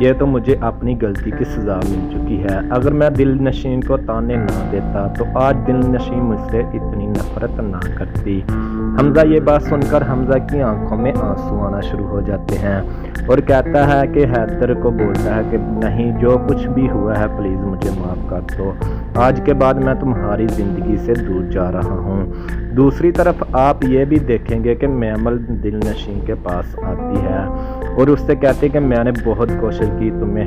یہ تو مجھے اپنی غلطی کی سزا مل چکی ہے۔ اگر میں دل نشین کو تانے نہ دیتا تو آج دل نشین مجھ سے اتنی نفرت نہ کرتی۔ حمزہ یہ بات سن کر حمزہ کی آنکھوں میں آنسو آنا شروع ہو جاتے ہیں اور کہتا ہے کہ حیدر کو بولتا ہے کہ نہیں، جو کچھ بھی ہوا ہے پلیز مجھے معاف کر دو، آج کے بعد میں تمہاری زندگی سے دور جا رہا ہوں۔ دوسری طرف آپ یہ بھی دیکھیں گے کہ میمل دل نشین کے پاس آتی ہے اور اس سے کہتے ہیں کہ میں نے بہت کوشش کی تمہیں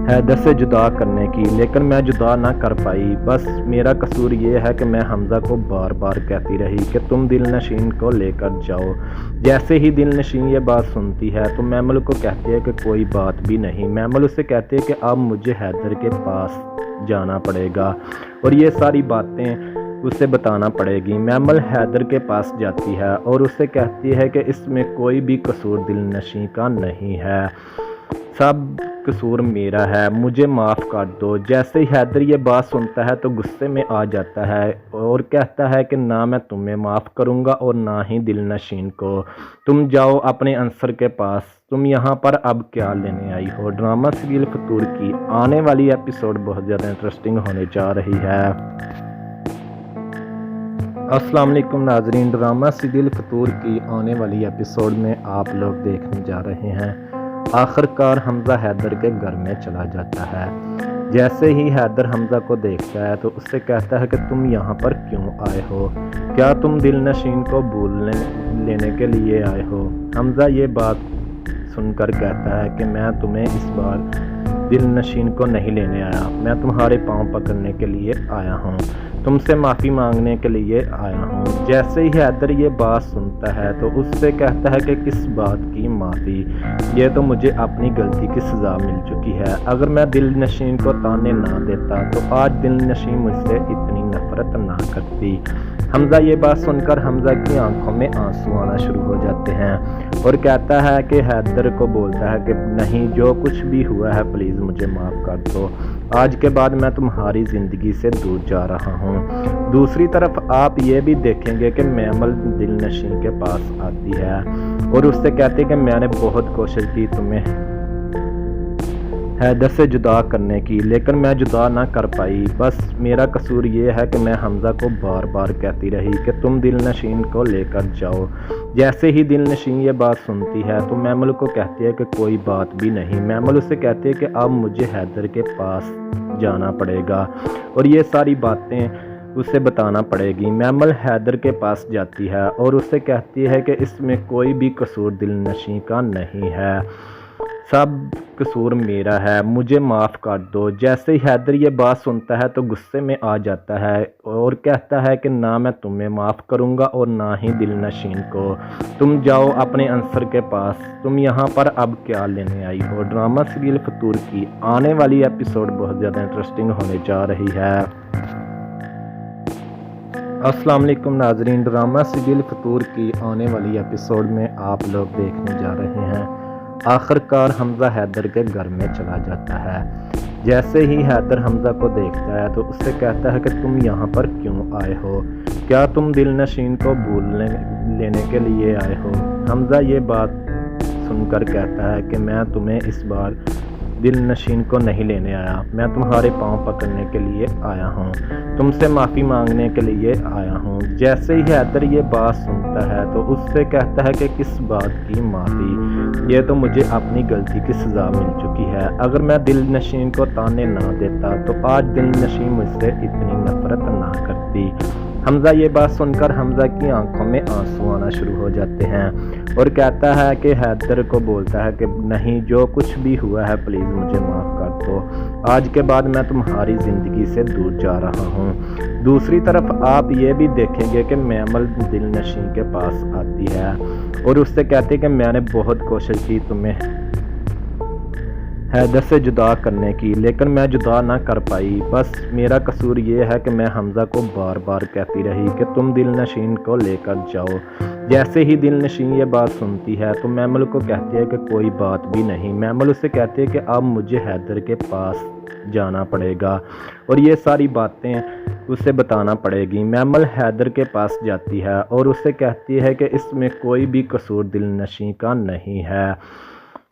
حیدر سے جدا کرنے کی، لیکن میں جدا نہ کر پائی، بس میرا قصور یہ ہے کہ میں حمزہ کو بار بار کہتی رہی کہ تم دل نشین کو لے کر جاؤ۔ جیسے ہی دل نشین یہ بات سنتی ہے تو میمل کو کہتی ہے کہ کوئی بات بھی نہیں۔ میمل اسے کہتی ہے کہ اب مجھے حیدر کے پاس جانا پڑے گا اور یہ ساری باتیں اسے بتانا پڑے گی۔ میمل حیدر کے پاس جاتی ہے اور اسے کہتی ہے کہ اس میں کوئی بھی قصور دل نشین کا نہیں ہے، سب قصور میرا ہے، مجھے معاف کر دو۔ جیسے ہی حیدر یہ بات سنتا ہے تو غصے میں آ جاتا ہے اور کہتا ہے کہ نہ میں تمہیں معاف کروں گا اور نہ ہی دل نشین کو، تم جاؤ اپنے عنصر کے پاس، تم یہاں پر اب کیا لینے آئی ہو۔ ڈرامہ سیریل فطور کی آنے والی ایپیسوڈ بہت زیادہ انٹرسٹنگ ہونے جا رہی ہے۔ السلام علیکم ناظرین، ڈرامہ سیریل فطور کی آنے والی ایپیسوڈ میں آپ لوگ دیکھنے جا رہے ہیں آخر کار حمزہ حیدر کے گھر میں چلا جاتا ہے۔ جیسے ہی حیدر حمزہ کو دیکھتا ہے تو اس سے کہتا ہے کہ تم یہاں پر کیوں آئے ہو، کیا تم دل نشین کو لینے کے لیے آئے ہو۔ حمزہ یہ بات سن کر کہتا ہے کہ میں تمہیں اس بار دل نشین کو نہیں لینے آیا، میں تمہارے پاؤں پکڑنے کے لیے آیا ہوں، تم سے معافی مانگنے کے لیے آیا ہوں۔ جیسے ہی حیدر یہ بات سنتا ہے تو اس سے کہتا ہے کہ کس بات کی معافی، یہ تو مجھے اپنی غلطی کی سزا مل چکی ہے۔ اگر میں دل نشین کو تانے نہ دیتا تو آج دل نشین مجھ سے اتنی نفرت نہ کرتی۔ حمزہ یہ بات سن کر حمزہ کی آنکھوں میں آنسو آنا شروع ہو جاتے ہیں اور کہتا ہے کہ حیدر کو بولتا ہے کہ نہیں، جو کچھ بھی ہوا ہے پلیز مجھے معاف کر دو، آج کے بعد میں تمہاری زندگی سے دور جا رہا ہوں۔ دوسری طرف آپ یہ بھی دیکھیں گے کہ میمل دل نشین کے پاس آتی ہے اور اس سے کہتے ہیں کہ میں نے بہت کوشش کی تمہیں حیدر سے جدا کرنے کی، لیکن میں جدا نہ کر پائی، بس میرا قصور یہ ہے کہ میں حمزہ کو بار بار کہتی رہی کہ تم دل نشین کو لے کر جاؤ۔ جیسے ہی دل نشین یہ بات سنتی ہے تو میمل کو کہتی ہے کہ کوئی بات بھی نہیں۔ میمل اسے کہتی ہے کہ اب مجھے حیدر کے پاس جانا پڑے گا اور یہ ساری باتیں اسے بتانا پڑے گی۔ میمل حیدر کے پاس جاتی ہے اور اسے کہتی ہے کہ اس میں کوئی بھی قصور دل نشین کا نہیں ہے، سب قصور میرا ہے، مجھے معاف کر دو۔ جیسے ہی حیدر یہ بات سنتا ہے تو غصے میں آ جاتا ہے اور کہتا ہے کہ نہ میں تمہیں معاف کروں گا اور نہ ہی دل نشین کو، تم جاؤ اپنے عنصر کے پاس، تم یہاں پر اب کیا لینے آئی ہو۔ ڈرامہ سیریل فطور کی آنے والی ایپیسوڈ بہت زیادہ انٹرسٹنگ ہونے جا رہی ہے۔ السلام علیکم ناظرین، ڈرامہ سیریل فطور کی آنے والی ایپیسوڈ میں آپ لوگ دیکھنے جا رہے ہیں آخر کار حمزہ حیدر کے گھر میں چلا جاتا ہے۔ جیسے ہی حیدر حمزہ کو دیکھتا ہے تو اس سے کہتا ہے کہ تم یہاں پر کیوں آئے ہو، کیا تم دل نشین کو لینے کے لیے آئے ہو۔ حمزہ یہ بات سن کر کہتا ہے کہ میں تمہیں اس بار دل نشین کو نہیں لینے آیا، میں تمہارے پاؤں پکڑنے کے لیے آیا ہوں، تم سے معافی مانگنے کے لیے آیا ہوں۔ جیسے ہی حیدر یہ بات سنتا ہے تو اس سے کہتا ہے کہ کس بات کی معافی، یہ تو مجھے اپنی غلطی کی سزا مل چکی ہے۔ اگر میں دل نشین کو تانے نہ دیتا تو آج دل نشین مجھ سے اتنی نفرت نہ کرتی۔ حمزہ یہ بات سن کر حمزہ کی آنکھوں میں آنسو آنا شروع ہو جاتے ہیں اور کہتا ہے کہ حیدر کو بولتا ہے کہ نہیں، جو کچھ بھی ہوا ہے پلیز مجھے معاف کر دو، آج کے بعد میں تمہاری زندگی سے دور جا رہا ہوں۔ دوسری طرف آپ یہ بھی دیکھیں گے کہ میمل دل نشین کے پاس آتی ہے اور اس سے کہتے کہ میں نے بہت کوشش کی تمہیں حیدر سے جدا کرنے کی، لیکن میں جدا نہ کر پائی، بس میرا قصور یہ ہے کہ میں حمزہ کو بار بار کہتی رہی کہ تم دل نشین کو لے کر جاؤ۔ جیسے ہی دل نشین یہ بات سنتی ہے تو میمل کو کہتی ہے کہ کوئی بات بھی نہیں۔ میمل اسے کہتی ہے کہ اب مجھے حیدر کے پاس جانا پڑے گا اور یہ ساری باتیں اسے بتانا پڑے گی۔ میمل حیدر کے پاس جاتی ہے اور اسے کہتی ہے کہ اس میں کوئی بھی قصور دل نشین کا نہیں ہے،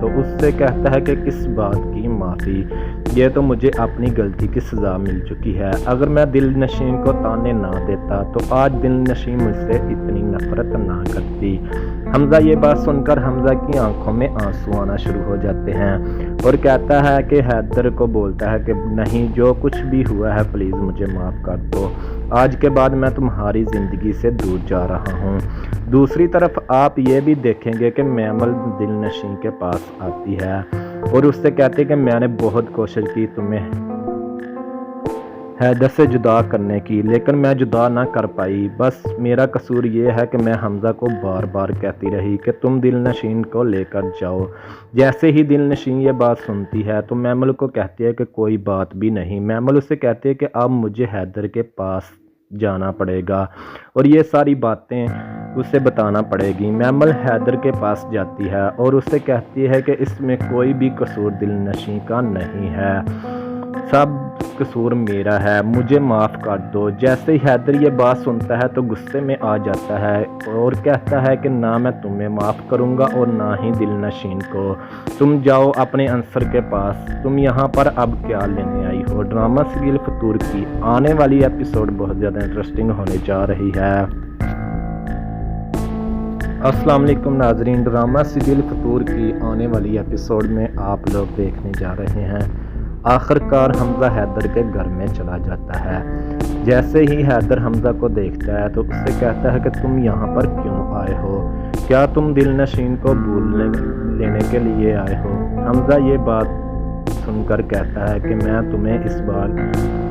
تو اس سے کہتا ہے کہ کس بات کی معافی، یہ تو مجھے اپنی غلطی کی سزا مل چکی ہے۔ اگر میں دل نشین کو تانے نہ دیتا تو آج دل نشین مجھ سے اتنی نفرت نہ کرتی۔ حمزہ یہ بات سن کر حمزہ کی آنکھوں میں آنسو آنا شروع ہو جاتے ہیں اور کہتا ہے کہ حیدر کو بولتا ہے کہ نہیں، جو کچھ بھی ہوا ہے پلیز مجھے معاف کر دو، آج کے بعد میں تمہاری زندگی سے دور جا رہا ہوں۔ دوسری طرف آپ یہ بھی دیکھیں گے کہ میمل دل نشین کے پاس آتی ہے اور اس سے کہتے کہ میں نے بہت کوشش کی تمہیں حیدر سے جدا کرنے کی، لیکن میں جدا نہ کر پائی، بس میرا قصور یہ ہے کہ میں حمزہ کو بار بار کہتی رہی کہ تم دل نشین کو لے کر جاؤ۔ جیسے ہی دل نشین یہ بات سنتی ہے تو میمل کو کہتی ہے کہ کوئی بات بھی نہیں۔ میمل اسے کہتی ہے کہ اب مجھے حیدر کے پاس جانا پڑے گا اور یہ ساری باتیں اسے بتانا پڑے گی۔ میمل حیدر کے پاس جاتی ہے اور اسے کہتی ہے کہ اس میں کوئی بھی قصور دل نشین کا نہیں ہے، سب قصور میرا ہے، مجھے معاف کر دو۔ جیسے ہی حیدر یہ بات سنتا ہے تو غصے میں آ جاتا ہے اور کہتا ہے کہ نہ میں تمہیں معاف کروں گا اور نہ ہی دل نشین کو، تم جاؤ اپنے عنصر کے پاس، تم یہاں پر اب کیا لینے آئی ہو۔ ڈرامہ سیریل فطور کی آنے والی ایپیسوڈ بہت زیادہ انٹرسٹنگ ہونے جا رہی ہے۔ السلام علیکم ناظرین، ڈرامہ سیریل فطور کی آنے والی ایپیسوڈ میں آپ لوگ دیکھنے جا رہے ہیں آخر کار حمزہ حیدر کے گھر میں چلا جاتا ہے۔ جیسے ہی حیدر حمزہ کو دیکھتا ہے تو اس سے کہتا ہے کہ تم یہاں پر کیوں آئے ہو، کیا تم دل نشین کو بھول لینے کے لیے آئے ہو۔ حمزہ یہ بات سن کر کہتا ہے کہ میں تمہیں اس بار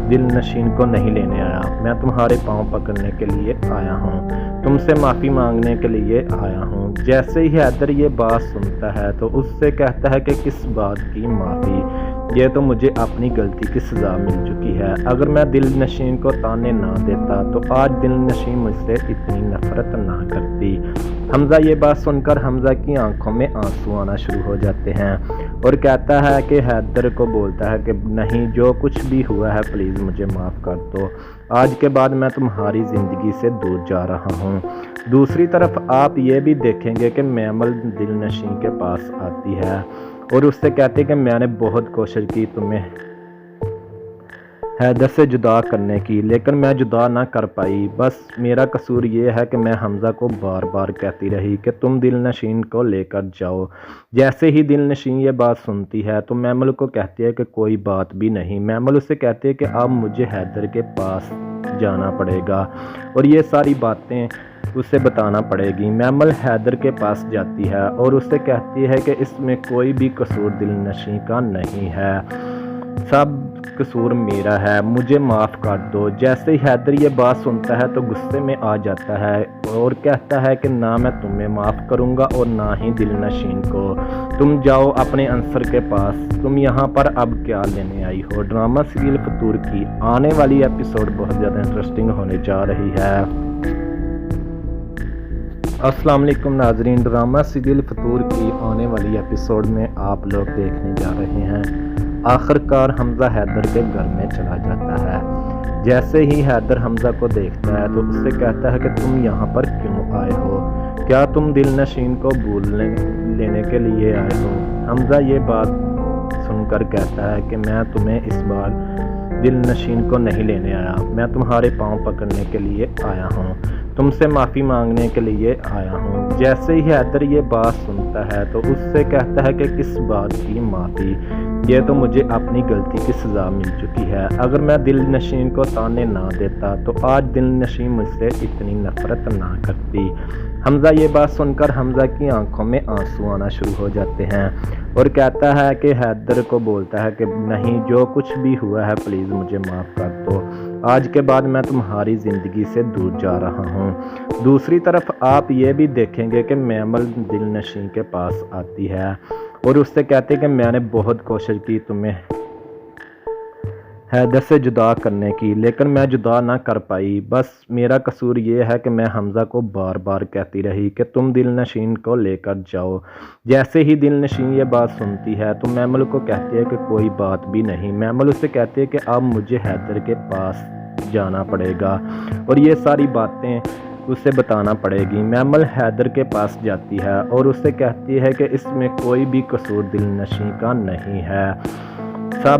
دل نشین کو نہیں لینے آیا، میں تمہارے پاؤں پکڑنے کے لیے آیا ہوں، تم سے معافی مانگنے کے لیے آیا ہوں۔ جیسے ہی حیدر یہ بات سنتا ہے تو اس سے کہتا ہے کہ کس بات کی معافی، یہ تو مجھے اپنی غلطی کی سزا مل چکی ہے۔ اگر میں دل نشین کو تانے نہ دیتا تو آج دل نشین مجھ سے اتنی نفرت نہ کرتی۔ حمزہ یہ بات سن کر حمزہ کی آنکھوں میں آنسو آنا شروع ہو جاتے ہیں اور کہتا ہے کہ حیدر کو بولتا ہے کہ نہیں، جو کچھ بھی ہوا ہے پلیز مجھے معاف کر دو، آج کے بعد میں تمہاری زندگی سے دور جا رہا ہوں۔ دوسری طرف آپ یہ بھی دیکھیں گے کہ میمل دل نشین کے پاس آتی ہے اور اس سے کہتے کہ میں نے بہت کوشش کی تمہیں حیدر سے جدا کرنے کی، لیکن میں جدا نہ کر پائی، بس میرا قصور یہ ہے کہ میں حمزہ کو بار بار کہتی رہی کہ تم دل نشین کو لے کر جاؤ۔ جیسے ہی دل نشین یہ بات سنتی ہے تو میمل کو کہتی ہے کہ کوئی بات بھی نہیں۔ میمل اسے کہتی ہے کہ اب مجھے حیدر کے پاس جانا پڑے گا اور یہ ساری باتیں اسے بتانا پڑے گی۔ میمل حیدر کے پاس جاتی ہے اور اسے کہتی ہے کہ اس میں کوئی بھی قصور دل نشین کا نہیں ہے، سب قصور میرا ہے، مجھے معاف کر دو۔ جیسے ہی حیدر یہ بات سنتا ہے تو غصے میں آ جاتا ہے اور کہتا ہے کہ نہ میں تمہیں معاف کروں گا اور نہ ہی دل نشین کو، تم جاؤ اپنے عنصر کے پاس، تم یہاں پر اب کیا لینے آئی ہو۔ ڈرامہ سیریل فطور کی آنے والی ایپیسوڈ بہت زیادہ انٹرسٹنگ ہونے جا رہی ہے۔ السلام علیکم ناظرین، ڈرامہ سیریل فطور کی آنے والی ایپیسوڈ میں آپ لوگ دیکھنے جا رہے ہیں آخر کار حمزہ حیدر کے گھر میں چلا جاتا ہے۔ جیسے ہی حیدر حمزہ کو دیکھتا ہے تو اس سے کہتا ہے کہ تم یہاں پر کیوں آئے ہو، کیا تم دل نشین کو بھول لینے کے لیے آئے ہو۔ حمزہ یہ بات سن کر کہتا ہے کہ میں تمہیں اس بار دل نشین کو نہیں لینے آیا، میں تمہارے پاؤں پکڑنے کے لیے آیا ہوں، تم سے معافی مانگنے کے لیے آیا ہوں۔ جیسے ہی حیدر یہ بات سنتا ہے تو اس سے کہتا ہے کہ کس بات کی معافی، یہ تو مجھے اپنی غلطی کی سزا مل چکی ہے۔ اگر میں دل نشین کو تانے نہ دیتا تو آج دل نشین مجھ سے اتنی نفرت نہ کرتی۔ حمزہ یہ بات سن کر حمزہ کی آنکھوں میں آنسو آنا شروع ہو جاتے ہیں اور کہتا ہے کہ حیدر کو بولتا ہے کہ نہیں، جو کچھ بھی ہوا ہے پلیز مجھے معاف کر دو، آج کے بعد میں تمہاری زندگی سے دور جا رہا ہوں۔ دوسری طرف آپ یہ بھی دیکھیں گے کہ میمل دل نشین کے پاس آتی ہے اور اس سے کہتے کہ میں نے بہت کوشش کی تمہیں حیدر سے جدا کرنے کی، لیکن میں جدا نہ کر پائی، بس میرا قصور یہ ہے کہ میں حمزہ کو بار بار کہتی رہی کہ تم دل نشین کو لے کر جاؤ۔ جیسے ہی دل نشین یہ بات سنتی ہے تو میمل کو کہتی ہے کہ کوئی بات بھی نہیں۔ میمل اسے کہتی ہے کہ اب مجھے حیدر کے پاس جانا پڑے گا اور یہ ساری باتیں اسے بتانا پڑے گی۔ میمل حیدر کے پاس جاتی ہے اور اسے کہتی ہے کہ اس میں کوئی بھی قصور دل نشیں کا نہیں ہے، سب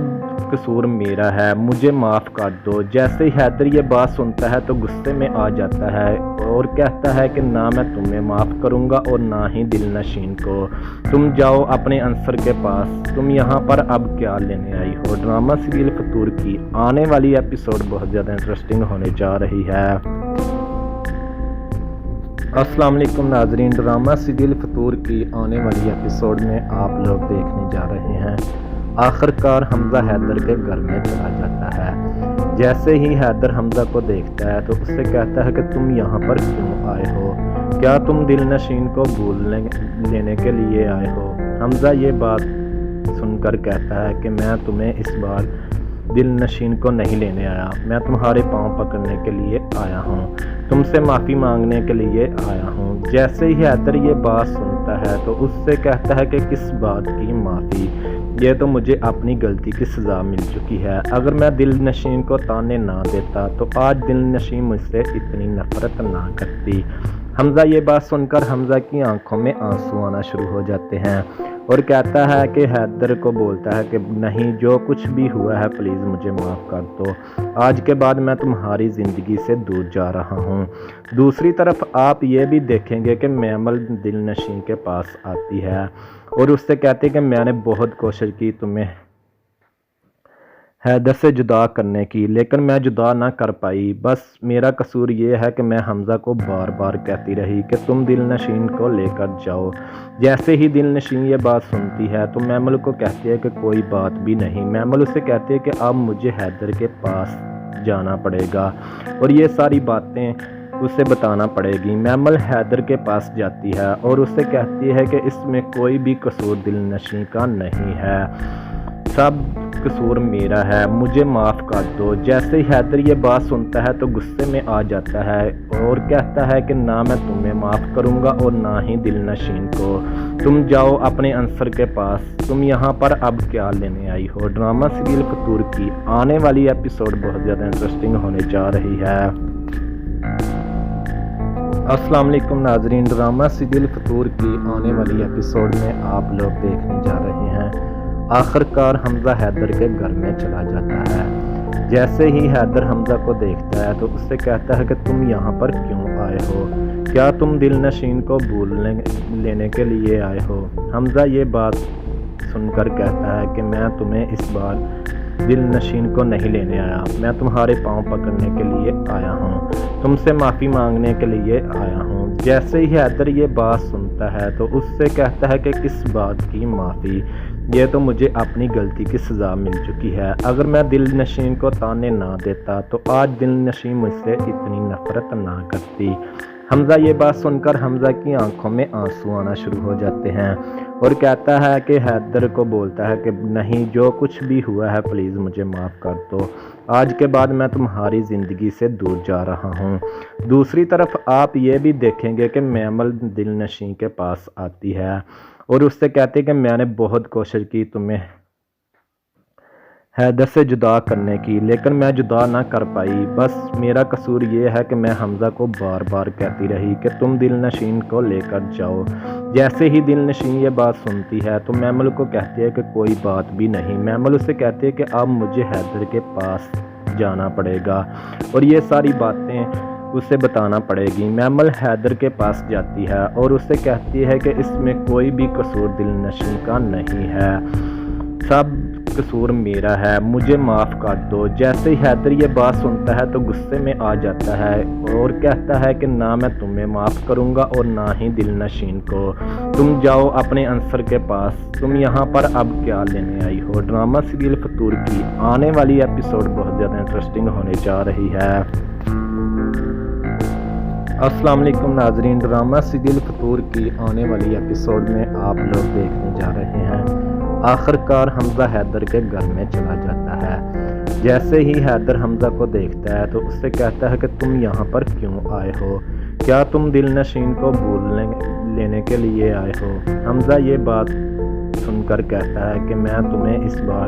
قصور میرا ہے، مجھے معاف کر دو۔ جیسے ہی حیدر یہ بات سنتا ہے تو غصے میں آ جاتا ہے اور کہتا ہے کہ نہ میں تمہیں معاف کروں گا اور نہ ہی دل نشین کو، تم جاؤ اپنے عنصر کے پاس، تم یہاں پر اب کیا لینے آئی ہو۔ ڈرامہ سیریل فطور کی آنے والی ایپیسوڈ بہت زیادہ انٹرسٹنگ ہونے جا رہی ہے۔ السلام علیکم ناظرین، ڈرامہ سیریل فطور کی آنے والی ایپیسوڈ میں آپ لوگ دیکھنے جا رہے ہیں آخر کار حمزہ حیدر کے گھر میں چلا جاتا ہے۔ جیسے ہی حیدر حمزہ کو دیکھتا ہے تو اس سے کہتا ہے کہ تم یہاں پر کیوں آئے ہو، کیا تم دل نشین کو بھول لینے کے لیے آئے ہو۔ حمزہ یہ بات سن کر کہتا ہے کہ میں تمہیں اس بار دل نشین کو نہیں لینے آیا، میں تمہارے پاؤں پکڑنے کے لیے آیا ہوں، تم سے معافی مانگنے کے لیے آیا ہوں۔ جیسے ہی حیدر یہ بات سنتا ہے تو اس سے کہتا ہے کہ کس بات کی معافی، یہ تو مجھے اپنی غلطی کی سزا مل چکی ہے، اگر میں دل نشین کو تانے نہ دیتا تو آج دل نشین مجھ سے اتنی نفرت نہ کرتی۔ حمزہ یہ بات سن کر حمزہ کی آنکھوں میں آنسو آنا شروع ہو جاتے ہیں اور کہتا ہے کہ حیدر کو بولتا ہے کہ نہیں، جو کچھ بھی ہوا ہے پلیز مجھے معاف کر دو، آج کے بعد میں تمہاری زندگی سے دور جا رہا ہوں۔ دوسری طرف آپ یہ بھی دیکھیں گے کہ میمل دل نشین کے پاس آتی ہے اور اس سے کہتے ہیں کہ میں نے بہت کوشش کی تمہیں حیدر سے جدا کرنے کی، لیکن میں جدا نہ کر پائی، بس میرا قصور یہ ہے کہ میں حمزہ کو بار بار کہتی رہی کہ تم دل نشین کو لے کر جاؤ۔ جیسے ہی دل نشین یہ بات سنتی ہے تو میمل کو کہتی ہے کہ کوئی بات بھی نہیں۔ میمل اسے کہتی ہے کہ اب مجھے حیدر کے پاس جانا پڑے گا اور یہ ساری باتیں اسے بتانا پڑے گی۔ میمل حیدر کے پاس جاتی ہے اور اسے کہتی ہے کہ اس میں کوئی بھی قصور دل نشیں کا نہیں ہے، سب قصور میرا ہے، مجھے معاف کر دو۔ جیسے ہی حیدر یہ بات سنتا ہے تو غصے میں آ جاتا ہے اور کہتا ہے کہ نہ میں تمہیں معاف کروں گا اور نہ ہی دل نشین کو، تم جاؤ اپنے عنصر کے پاس، تم یہاں پر اب کیا لینے آئی ہو۔ ڈرامہ سیریل فطور کی آنے والی ایپیسوڈ بہت زیادہ انٹرسٹنگ ہونے جا رہی ہے۔ السلام علیکم ناظرین، ڈرامہ سیریل فطور کی آنے والی ایپیسوڈ میں آپ لوگ دیکھنے جا رہے ہیں آخر کار حمزہ حیدر کے گھر میں چلا جاتا ہے۔ جیسے ہی حیدر حمزہ کو دیکھتا ہے تو اس سے کہتا ہے کہ تم یہاں پر کیوں آئے ہو، کیا تم دل نشین کو بھول لینے کے لیے آئے ہو۔ حمزہ یہ بات سن کر کہتا ہے کہ میں تمہیں اس بار دل نشین کو نہیں لینے آیا، میں تمہارے پاؤں پکڑنے کے لیے آیا ہوں، تم سے معافی مانگنے کے لیے آیا ہوں۔ جیسے ہی حیدر یہ بات سنتا ہے تو اس سے کہتا ہے کہ کس بات کی معافی، یہ تو مجھے اپنی غلطی کی سزا مل چکی ہے، اگر میں دل نشین کو تانے نہ دیتا تو آج دل نشین مجھ سے اتنی نفرت نہ کرتی۔ حمزہ یہ بات سن کر حمزہ کی آنکھوں میں آنسو آنا شروع ہو جاتے ہیں اور کہتا ہے کہ حیدر کو بولتا ہے کہ نہیں، جو کچھ بھی ہوا ہے پلیز مجھے معاف کر دو، آج کے بعد میں تمہاری زندگی سے دور جا رہا ہوں۔ دوسری طرف آپ یہ بھی دیکھیں گے کہ میمل دل نشین کے پاس آتی ہے اور اس سے کہتے ہیں کہ میں نے بہت کوشش کی تمہیں حیدر سے جدا کرنے کی، لیکن میں جدا نہ کر پائی، بس میرا قصور یہ ہے کہ میں حمزہ کو بار بار کہتی رہی کہ تم دل نشین کو لے کر جاؤ۔ جیسے ہی دل نشین یہ بات سنتی ہے تو میمل کو کہتی ہے کہ کوئی بات بھی نہیں۔ میمل اسے کہتی ہے کہ اب مجھے حیدر کے پاس جانا پڑے گا اور یہ ساری باتیں اسے بتانا پڑے گی۔ میمل حیدر کے پاس جاتی ہے اور اسے کہتی ہے کہ اس میں کوئی بھی قصور دل نشین کا نہیں ہے، سب قصور میرا ہے، مجھے معاف کر دو۔ جیسے ہی حیدر یہ بات سنتا ہے تو غصے میں آ جاتا ہے اور کہتا ہے کہ نہ میں تمہیں معاف کروں گا اور نہ ہی دل نشین کو، تم جاؤ اپنے عنصر کے پاس، تم یہاں پر اب کیا لینے آئی ہو۔ ڈرامہ سیریل فطور کی آنے والی ایپیسوڈ بہت زیادہ انٹرسٹنگ ہونے جا رہی ہے۔ السلام علیکم ناظرین، ڈرامہ سیریل فطور کی آنے والی ایپیسوڈ میں آپ لوگ دیکھنے جا رہے ہیں آخر کار حمزہ حیدر کے گھر میں چلا جاتا ہے۔ جیسے ہی حیدر حمزہ کو دیکھتا ہے تو اس سے کہتا ہے کہ تم یہاں پر کیوں آئے ہو، کیا تم دل نشین کو بھول لینے کے لیے آئے ہو۔ حمزہ یہ بات سن کر کہتا ہے کہ میں تمہیں اس بار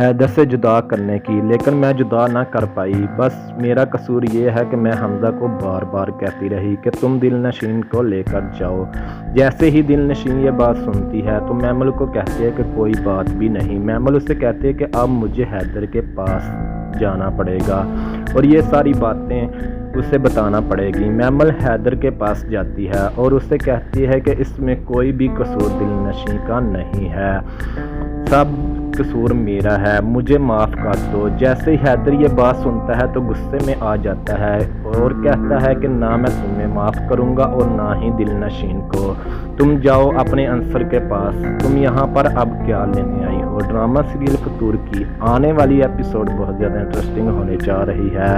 حیدر سے جدا کرنے کی، لیکن میں جدا نہ کر پائی۔ بس میرا قصور یہ ہے کہ میں حمزہ کو بار بار کہتی رہی کہ تم دل نشین کو لے کر جاؤ۔ جیسے ہی دل نشین یہ بات سنتی ہے تو میمل کو کہتی ہے کہ کوئی بات بھی نہیں۔ میمل اسے کہتی ہے کہ اب مجھے حیدر کے پاس جانا پڑے گا اور یہ ساری باتیں اسے بتانا پڑے گی۔ میمل حیدر کے پاس جاتی ہے اور اسے کہتی ہے کہ اس میں کوئی بھی قصور دل نشین کا نہیں ہے، سب قصور میرا ہے، مجھے معاف کر دو۔ جیسے ہی حیدر یہ بات سنتا ہے تو غصے میں آ جاتا ہے اور کہتا ہے کہ نہ میں تمہیں معاف کروں گا اور نہ ہی دل نشین کو۔ تم جاؤ اپنے عنصر کے پاس، تم یہاں پر اب کیا لینے آئی ہو۔ ڈرامہ سیریل فطور کی آنے والی ایپیسوڈ بہت زیادہ انٹرسٹنگ ہونے جا رہی ہے۔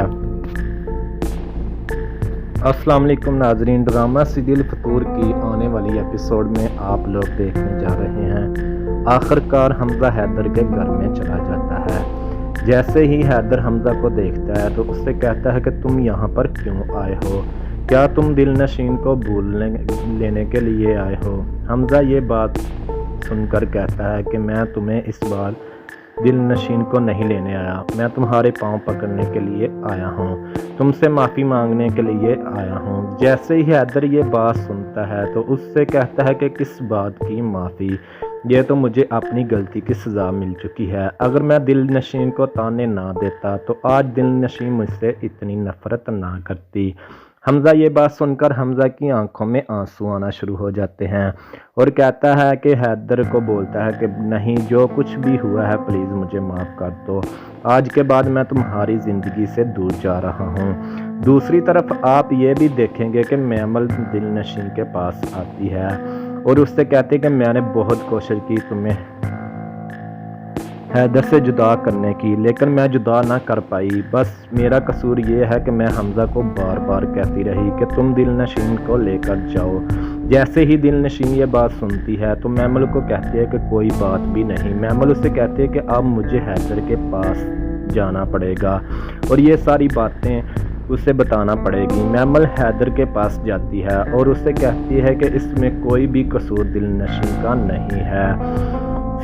السلام علیکم ناظرین، ڈرامہ سیریل فطور کی آنے والی ایپیسوڈ میں آپ لوگ دیکھنے جا رہے ہیں آخر کار حمزہ حیدر کے گھر میں چلا جاتا ہے۔ جیسے ہی حیدر حمزہ کو دیکھتا ہے تو اس سے کہتا ہے کہ تم یہاں پر کیوں آئے ہو، کیا تم دل نشین کو بھول لینے کے لیے آئے ہو۔ حمزہ یہ بات سن کر کہتا ہے کہ میں تمہیں اس بار دل نشین کو نہیں لینے آیا، میں تمہارے پاؤں پکڑنے کے لیے آیا ہوں، تم سے معافی مانگنے کے لیے آیا ہوں۔ جیسے ہی حیدر یہ بات سنتا ہے تو اس سے کہتا ہے کہ کس بات کی معافی، یہ تو مجھے اپنی غلطی کی سزا مل چکی ہے۔ اگر میں دل نشین کو تانے نہ دیتا تو آج دل نشین مجھ سے اتنی نفرت نہ کرتی۔ حمزہ یہ بات سن کر حمزہ کی آنکھوں میں آنسو آنا شروع ہو جاتے ہیں اور کہتا ہے کہ حیدر کو بولتا ہے کہ نہیں، جو کچھ بھی ہوا ہے پلیز مجھے معاف کر دو، آج کے بعد میں تمہاری زندگی سے دور جا رہا ہوں۔ دوسری طرف آپ یہ بھی دیکھیں گے کہ میمل دل نشین کے پاس آتی ہے اور اس سے کہتے کہ میں نے بہت کوشش کی تمہیں حیدر سے جدا کرنے کی، لیکن میں جدا نہ کر پائی۔ بس میرا قصور یہ ہے کہ میں حمزہ کو بار بار کہتی رہی کہ تم دل نشین کو لے کر جاؤ۔ جیسے ہی دل نشین یہ بات سنتی ہے تو میمل کو کہتی ہے کہ کوئی بات بھی نہیں۔ میمل اسے کہتی ہے کہ اب مجھے حیدر کے پاس جانا پڑے گا اور یہ ساری باتیں اسے بتانا پڑے گی۔ میمل حیدر کے پاس جاتی ہے اور اسے کہتی ہے کہ اس میں کوئی بھی قصور دل نشین کا نہیں ہے،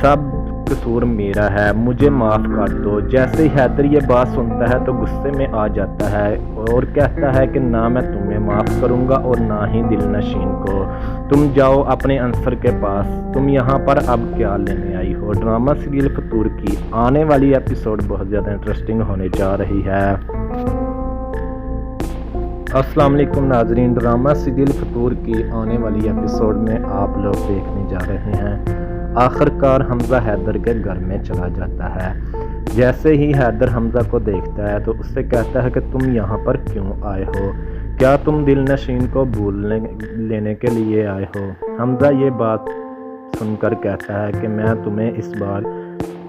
سب قصور میرا ہے، مجھے معاف کر دو۔ جیسے ہی حیدر یہ بات سنتا ہے تو غصے میں آ جاتا ہے اور کہتا ہے کہ نہ میں تمہیں معاف کروں گا اور نہ ہی دل نشین کو۔ تم جاؤ اپنے عنصر کے پاس، تم یہاں پر اب کیا لینے آئی ہو۔ ڈرامہ سیریل فطور کی آنے والی ایپیسوڈ بہت زیادہ انٹرسٹنگ ہونے جا رہی ہے۔ السلام علیکم ناظرین، ڈرامہ سیریل فطور کی آنے والی ایپیسوڈ میں آپ لوگ دیکھنے جا رہے ہیں آخر کار حمزہ حیدر کے گھر میں چلا جاتا ہے۔ جیسے ہی حیدر حمزہ کو دیکھتا ہے تو اس سے کہتا ہے کہ تم یہاں پر کیوں آئے ہو، کیا تم دل نشین کو بھول لینے کے لیے آئے ہو۔ حمزہ یہ بات سن کر کہتا ہے کہ میں تمہیں اس بار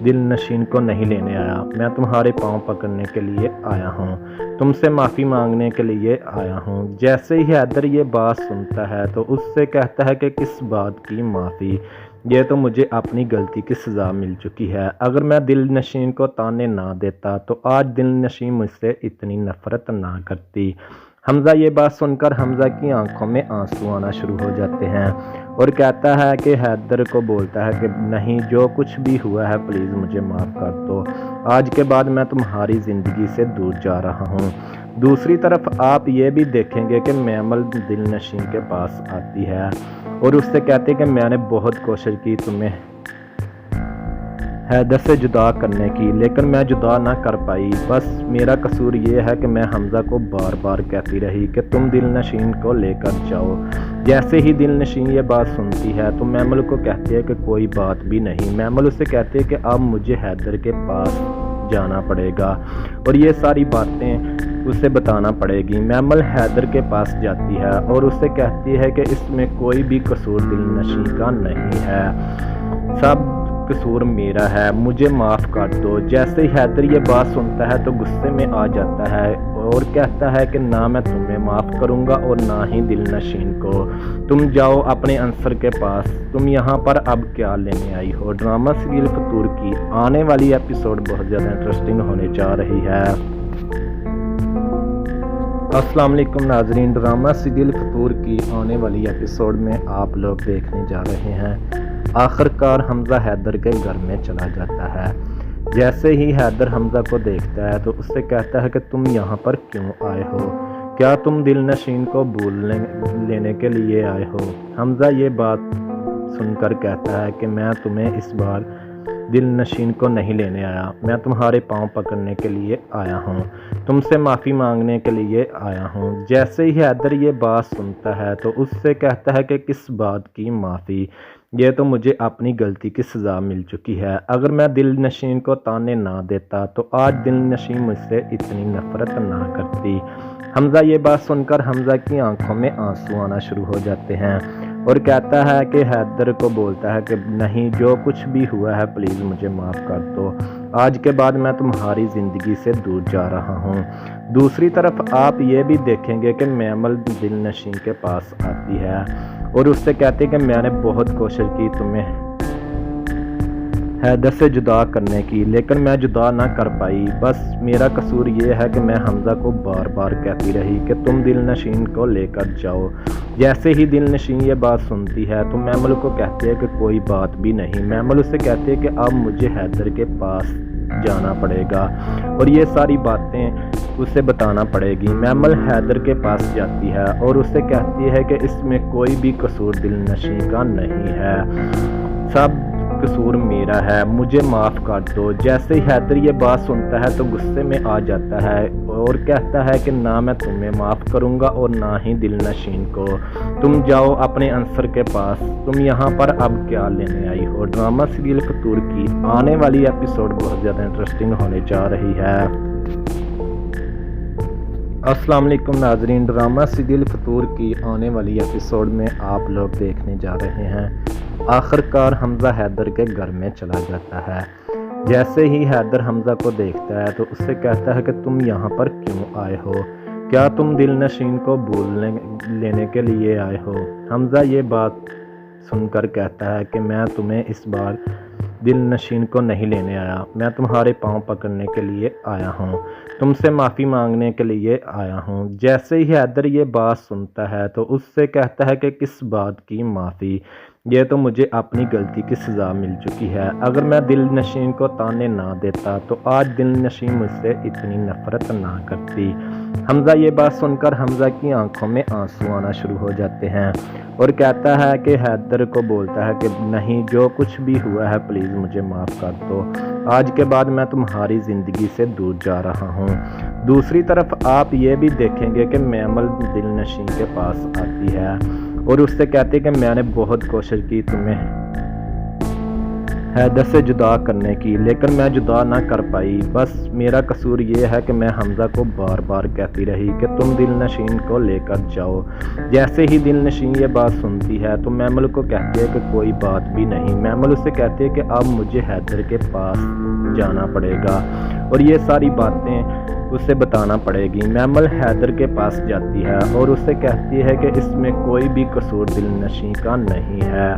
دل نشین کو نہیں لینے آیا، میں تمہارے پاؤں پکڑنے کے لیے آیا ہوں، تم سے معافی مانگنے کے لیے آیا ہوں۔ جیسے ہی حیدر یہ بات سنتا ہے تو اس سے کہتا ہے کہ کس بات کی معافی، یہ تو مجھے اپنی غلطی کی سزا مل چکی ہے۔ اگر میں دل نشین کو تانے نہ دیتا تو آج دل نشین مجھ سے اتنی نفرت نہ کرتی۔ حمزہ یہ بات سن کر حمزہ کی آنکھوں میں آنسو آنا شروع ہو جاتے ہیں اور کہتا ہے کہ حیدر کو بولتا ہے کہ نہیں، جو کچھ بھی ہوا ہے پلیز مجھے معاف کر دو، آج کے بعد میں تمہاری زندگی سے دور جا رہا ہوں۔ دوسری طرف آپ یہ بھی دیکھیں گے کہ میمل دل نشین کے پاس آتی ہے اور اس سے کہتے کہ میں نے بہت کوشش کی تمہیں حیدر سے جدا کرنے کی، لیکن میں جدا نہ کر پائی۔ بس میرا قصور یہ ہے کہ میں حمزہ کو بار بار کہتی رہی کہ تم دل نشین کو لے کر جاؤ۔ جیسے ہی دل نشین یہ بات سنتی ہے تو میمل کو کہتی ہے کہ کوئی بات بھی نہیں۔ میمل اسے کہتی ہے کہ اب مجھے حیدر کے پاس جانا پڑے گا اور یہ ساری باتیں اسے بتانا پڑے گی۔ میمل حیدر کے پاس جاتی ہے اور اسے کہتی ہے کہ اس میں کوئی بھی قصور دل نشین کا نہیں ہے، سب قصور میرا ہے، مجھے معاف کر دو۔ جیسے ہی حیدر یہ بات سنتا ہے تو غصے میں آ جاتا ہے اور کہتا ہے کہ نہ میں تمہیں معاف کروں گا اور نہ ہی دل نشین کو۔ تم جاؤ اپنے عنصر کے پاس، تم یہاں پر اب کیا لینے آئی ہو۔ ڈرامہ سیریل فطور کی آنے والی ایپیسوڈ بہت زیادہ انٹرسٹنگ ہونے جا رہی ہے۔ السلام علیکم ناظرین، ڈرامہ سیریل فطور کی آنے والی ایپیسوڈ میں آپ لوگ دیکھنے جا رہے ہیں آخر کار حمزہ حیدر کے گھر میں چلا جاتا ہے۔ جیسے ہی حیدر حمزہ کو دیکھتا ہے تو اس سے کہتا ہے کہ تم یہاں پر کیوں آئے ہو؟ کیا تم دل نشین کو لینے کے لیے آئے ہو؟ حمزہ یہ بات سن کر کہتا ہے کہ میں تمہیں اس بار دل نشین کو نہیں لینے آیا، میں تمہارے پاؤں پکڑنے کے لیے آیا ہوں، تم سے معافی مانگنے کے لیے آیا ہوں۔ جیسے ہی حیدر یہ بات سنتا ہے تو اس سے کہتا ہے کہ کس بات کی معافی، یہ تو مجھے اپنی غلطی کی سزا مل چکی ہے۔ اگر میں دل نشین کو تانے نہ دیتا تو آج دل نشین مجھ سے اتنی نفرت نہ کرتی۔ حمزہ یہ بات سن کر حمزہ کی آنکھوں میں آنسو آنا شروع ہو جاتے ہیں اور کہتا ہے کہ حیدر کو بولتا ہے کہ نہیں، جو کچھ بھی ہوا ہے پلیز مجھے معاف کر دو، آج کے بعد میں تمہاری زندگی سے دور جا رہا ہوں۔ دوسری طرف آپ یہ بھی دیکھیں گے کہ میمل دل نشین کے پاس آتی ہے اور اس سے کہتے کہ میں نے بہت کوشش کی تمہیں حیدر سے جدا کرنے کی، لیکن میں جدا نہ کر پائی، بس میرا قصور یہ ہے کہ میں حمزہ کو بار بار کہتی رہی کہ تم دل نشین کو لے کر جاؤ۔ جیسے ہی دل نشین یہ بات سنتی ہے تو میمل کو کہتی ہے کہ کوئی بات بھی نہیں۔ میمل اسے کہتی ہے کہ اب مجھے حیدر کے پاس جانا پڑے گا اور یہ ساری باتیں اسے بتانا پڑے گی۔ میمل حیدر کے پاس جاتی ہے اور اسے کہتی ہے کہ اس میں کوئی بھی قصور دل نشین کا نہیں ہے، سب قصور میرا ہے، مجھے معاف کر دو۔ جیسے ہی حیدر یہ بات سنتا ہے تو غصے میں آ جاتا ہے اور کہتا ہے کہ نہ میں تمہیں معاف کروں گا اور نہ ہی دل نشین کو، تم جاؤ اپنے عنصر کے پاس، تم یہاں پر اب کیا لینے آئی ہو؟ ڈرامہ سیریل فطور کی آنے والی ایپیسوڈ بہت زیادہ انٹرسٹنگ ہونے جا رہی ہے۔ السلام علیکم ناظرین، ڈرامہ سیریل فطور کی آنے والی ایپیسوڈ میں آپ لوگ دیکھنے جا رہے ہیں آخر کار حمزہ حیدر کے گھر میں چلا جاتا ہے۔ جیسے ہی حیدر حمزہ کو دیکھتا ہے تو اس سے کہتا ہے کہ تم یہاں پر کیوں آئے ہو؟ کیا تم دل نشین کو لینے کے لیے آئے ہو؟ حمزہ یہ بات سن کر کہتا ہے کہ میں تمہیں اس بار دل نشین کو نہیں لینے آیا، میں تمہارے پاؤں پکڑنے کے لیے آیا ہوں، تم سے معافی مانگنے کے لیے آیا ہوں۔ جیسے ہی حیدر یہ بات سنتا ہے تو اس سے کہتا ہے کہ کس بات کی معافی، یہ تو مجھے اپنی غلطی کی سزا مل چکی ہے۔ اگر میں دل نشین کو تانے نہ دیتا تو آج دل نشین مجھ سے اتنی نفرت نہ کرتی۔ حمزہ یہ بات سن کر حمزہ کی آنکھوں میں آنسو آنا شروع ہو جاتے ہیں اور کہتا ہے کہ حیدر کو بولتا ہے کہ نہیں، جو کچھ بھی ہوا ہے پلیز مجھے معاف کر دو، آج کے بعد میں تمہاری زندگی سے دور جا رہا ہوں۔ دوسری طرف آپ یہ بھی دیکھیں گے کہ میمل دل نشین کے پاس آتی ہے اور اس سے کہتے کہ میں نے بہت کوشش کی تمہیں حیدر سے جدا کرنے کی، لیکن میں جدا نہ کر پائی، بس میرا قصور یہ ہے کہ میں حمزہ کو بار بار کہتی رہی کہ تم دل نشین کو لے کر جاؤ۔ جیسے ہی دل نشین یہ بات سنتی ہے تو میمل کو کہتی ہے کہ کوئی بات بھی نہیں۔ میمل اسے کہتی ہے کہ اب مجھے حیدر کے پاس جانا پڑے گا اور یہ ساری باتیں اسے بتانا پڑے گی۔ میمل حیدر کے پاس جاتی ہے اور اسے کہتی ہے کہ اس میں کوئی بھی قصور دل نشین کا نہیں ہے،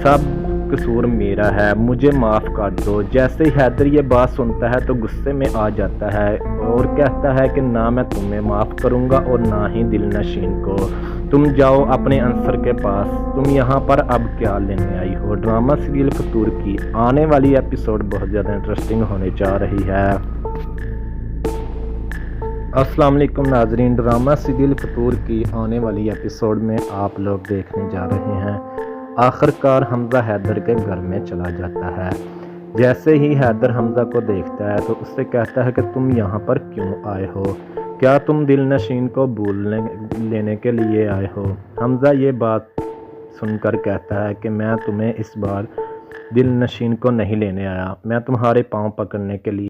سب قصور میرا ہے، مجھے معاف کر دو۔ جیسے ہی حیدر یہ بات سنتا ہے تو غصے میں آ جاتا ہے اور کہتا ہے کہ نہ میں تمہیں معاف کروں گا اور نہ ہی دل نشین کو، تم جاؤ اپنے عنصر کے پاس، تم یہاں پر اب کیا لینے آئی ہو؟ ڈرامہ سیریل فطور کی آنے والی ایپیسوڈ بہت زیادہ انٹرسٹنگ ہونے جا رہی ہے۔ السلام علیکم ناظرین، ڈرامہ سیریل فطور کی آنے والی ایپیسوڈ میں آپ لوگ دیکھنے جا رہے ہیں آخر کار حمزہ حیدر کے گھر میں چلا جاتا ہے۔ جیسے ہی حیدر حمزہ کو دیکھتا ہے تو اس سے کہتا ہے کہ تم یہاں پر کیوں آئے ہو؟ کیا تم دل نشین کو لینے کے لیے آئے ہو؟ حمزہ یہ بات سن کر کہتا ہے کہ میں تمہیں اس بار دل نشین کو نہیں لینے آیا، میں تمہارے پاؤں پکڑنے کے لیے